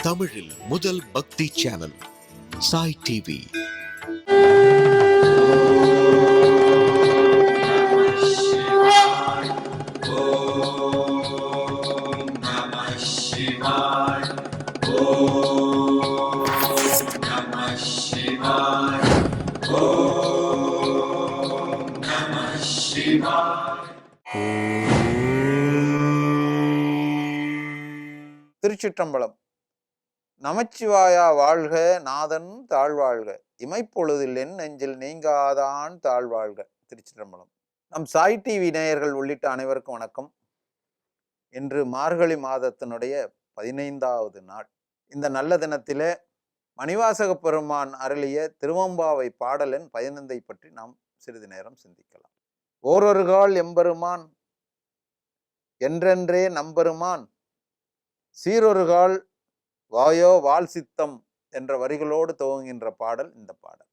தமிழில் முதல் பக்தி சேனல் சாய் டிவி. திருச்சிற்றம்பலம். நமச்சிவாயா வாழ்க, நாதன் தாழ்வாழ்க, இமைப்பொழுதில் என் நெஞ்சில் நீங்காதான் தாழ்வாழ்க. திருச்சிற்றம்பலம். நம் சாய் டிவி நேயர்கள் உள்ளிட்ட அனைவருக்கும் வணக்கம். இன்று மார்கழி மாதத்தினுடைய 15வது நாள். இந்த நல்ல தினத்திலே மணிவாசக பெருமான் அருளிய திருவம்பாவை பாடலின் 15 பற்றி நாம் சிறிது நேரம் சிந்திக்கலாம். ஓரொரு கால் எம்பெருமான் என்றென்றே நம்பெருமான், சீரொருகால் வாயோ வால் சித்தம் என்ற வரிகளோடு துவங்குகின்ற பாடல் இந்த பாடல்.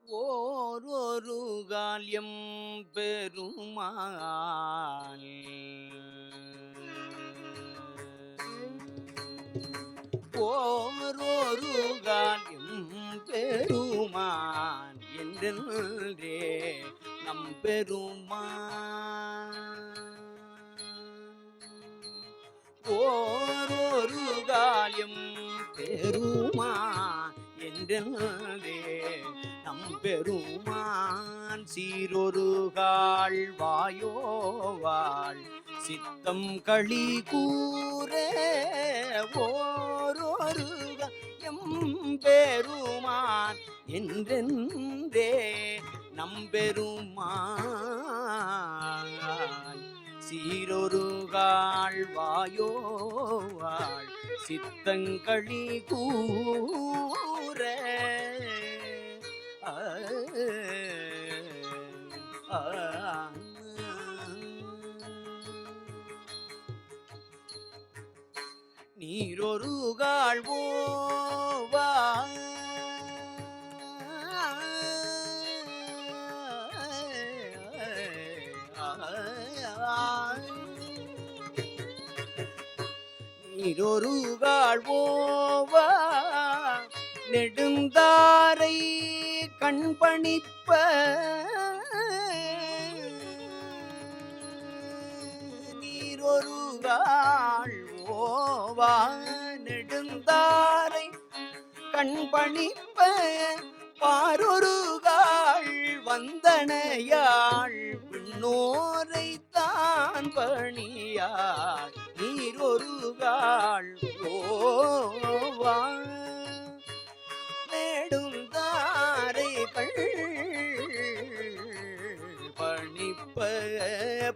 ஓரொரு கால்யம் பெருமாள் ஓரொரு கால்யம் பெருமான் என்றே நம் பெருமான் ஓரொரு கால்யம் பெருமான் என்றே நம் பெருமான், சீரொருகால் வாயோவாள் சித்தம் களி கூரே ஓரொரு எம்பெருமான் என்றென்றே நம்பெருமான், சீரொருகால் வாயோவாள் சித்தங்களி கூரே நீரொருகால் ஓவா நீரொருகால் ஓவா நெடுந்தாரை கண்பணிப்ப நீரொருகால் ஓவா நெடுந்தாரை கண்பணிப்ப பாரொருகால் வந்தனையாள் விண்ணோரை தான் பணியார் நீரொருகால் ஓவா நெடுந்தாரை பணிப்ப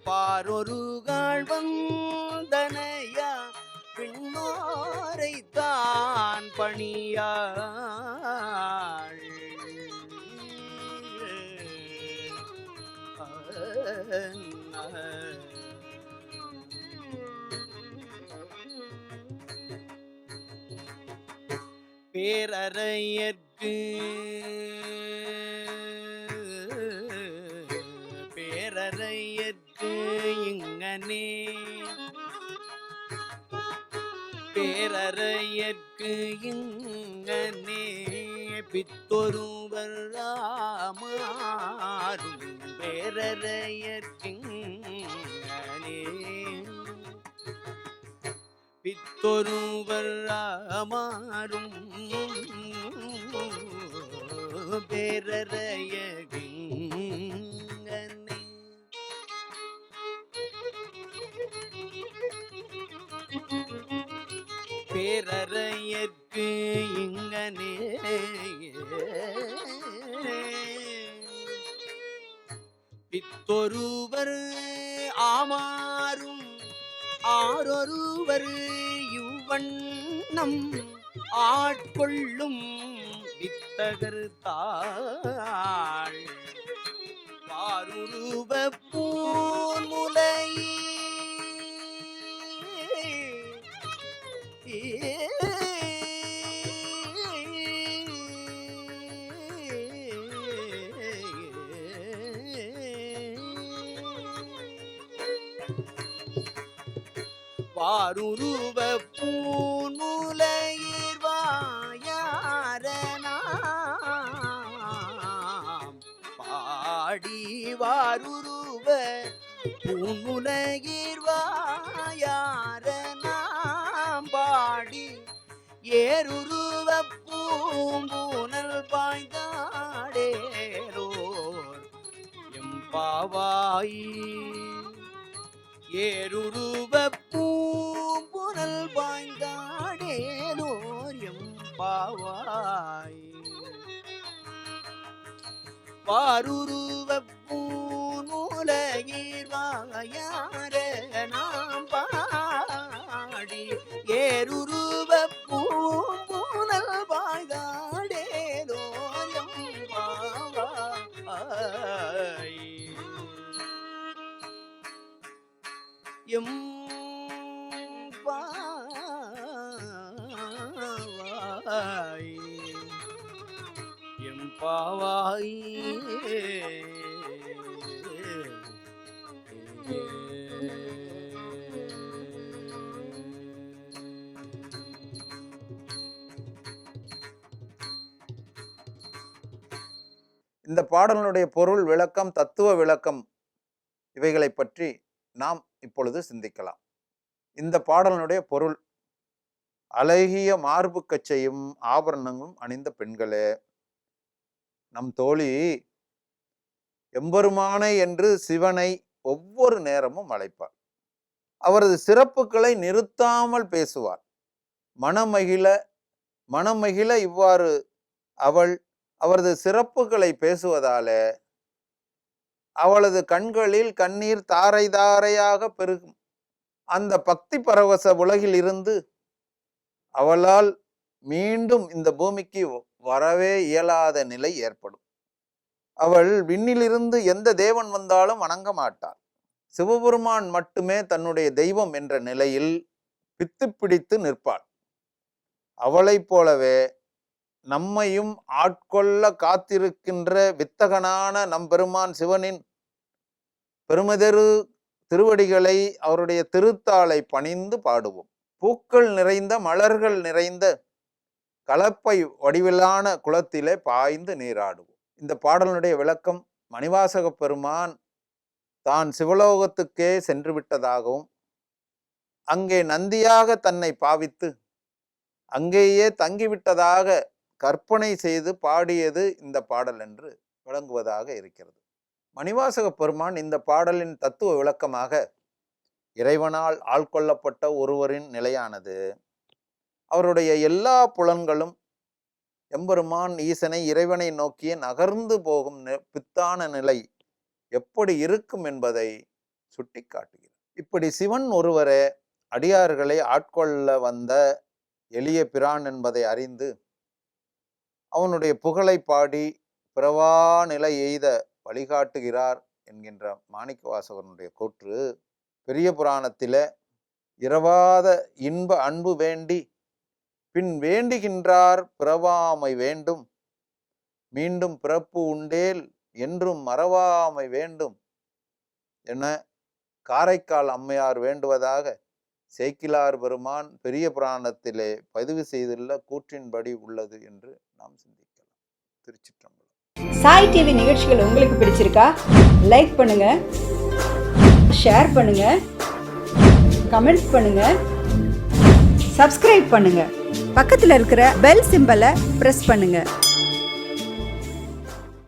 பாரொருகால் வந்தனையா பின்னோரை தான் பணியாள் பேரறையர்க்கு பேரறையர்க்கு இங்கனே பேரறையர்க்கு இங்கனே பித்தொருவர் ராமாரும் பேரறையர்க்கிங்கனே பித்தொருவர் ராமாரும் பேரறையர்க்கிங்கனே பேரறையர்க்கு இங்கனே பித்தொருவர் ஆமாறும் ஆரொருவர் யுவண்ணம் ஆட்கொள்ளும் வித்தகர் தாள் வாருருவ பூமுலை வாருருவ பூமுலையீர் வாயாரனாம் பாடி வாருருவ பூமுலையீர் வாயாரனாம் பாடி ஏருருவ பூம்பூனல் பாய்ந்தாடேரோர் எம்பாவாய் ஏருருவ பூம்புனல் பாய்ந்தாடேலோர் எம்பாவாய் வாருருவ பூமுலையீர் வாயார நாம் பாடி ஏருருவ பூம்புனல் பாய்ந்தாடேலோர் எம்பாவாய் எம்பாவாய் எம்பாவாய் இந்த பாடலினுடைய பொருள் விளக்கம், தத்துவ விளக்கம் இவைகளை பற்றி நாம் இப்பொழுது சிந்திக்கலாம். இந்த பாடலினுடைய பொருள்: அழகிய மார்பு கச்சையும் ஆபரணங்களும் அணிந்த பெண்களே, நம் தோழி எம்பெருமானை என்று சிவனை ஒவ்வொரு நேரமும் அழைப்பார். அவரது சிறப்புகளை நிறுத்தாமல் பேசுவார். மனமகிழ இவ்வாறு அவரது சிறப்புகளை பேசுவதால அவளது கண்களில் கண்ணீர் தாரை தாரையாக பெருகும். அந்த பக்தி பரவச உலகில் இருந்து அவளால் மீண்டும் இந்த பூமிக்கு வரவே இயலாத நிலை ஏற்படும். அவள் விண்ணிலிருந்து எந்த தேவன் வந்தாலும் வணங்க மாட்டாள். சிவபெருமான் மட்டுமே தன்னுடைய தெய்வம் என்ற நிலையில் பித்து பிடித்து நிற்பாள். அவளைப் போலவே நம்மையும் ஆட்கொள்ள காத்திருக்கின்ற வித்தகனான நம்பெருமான் சிவனின் பெருமதெரு திருவடிகளை, அவருடைய திருத்தாளை பணிந்து பாடுவோம். பூக்கள் நிறைந்த மலர்கள் நிறைந்த கலப்பை வடிவிலான குளத்திலே பாய்ந்து நீராடுவோம். இந்த பாடலுடைய விளக்கம்: மணிவாசக பெருமான் தான் சிவலோகத்துக்கே சென்று விட்டதாகவும் அங்கே நந்தியாக தன்னை பாவித்து அங்கேயே தங்கிவிட்டதாக கற்பனை செய்து பாடியது இந்த பாடல் என்று விளங்குவதாக இருக்கிறது. மணிவாசக பெருமான் இந்த பாடலின் தத்துவ விளக்கமாக, இறைவனால் ஆட்கொள்ளப்பட்ட ஒருவரின் நிலையானது அவருடைய எல்லா புலன்களும் எம்பெருமான் ஈசனை இறைவனை நோக்கிய நகர்ந்து போகும் பித்தான நிலை எப்படி இருக்கும் என்பதை சுட்டி காட்டுகிறார். இப்படி சிவன் ஒருவரே அடியார்களை ஆட்கொள்ள வந்த எளிய பிரான் என்பதை அறிந்து அவனுடைய புகழை பாடி பிறவா நிலை எய்த வழிகாட்டுகிறார் என்கின்ற மாணிக்கவாசகனுடைய கூற்று பெரிய புராணத்திலே இரவாத இன்ப அன்பு வேண்டி பின் வேண்டுகின்றார் பிறவாமை வேண்டும், மீண்டும் பிறப்பு உண்டேல் என்றும் மறவாமை வேண்டும் என காரைக்கால் அம்மையார் வேண்டுவதாக சேக்கிலார் பெருமான் பெரிய புராணத்திலே பதிவு செய்துள்ள கூற்றின்படி உள்ளது என்று நாம் சிந்திக்கலாம். திருச்சிற்றம்பலம். சாய் டிவி நிகழ்ச்சிகள் உங்களுக்கு பிடிச்சிருக்கா? லைக் பண்ணுங்க, ஷேர் பண்ணுங்க, கமெண்ட் பண்ணுங்க, சப்ஸ்கிரைப் பண்ணுங்க. பக்கத்தில் இருக்கிற பெல் சிம்பலை பிரஸ் பண்ணுங்க.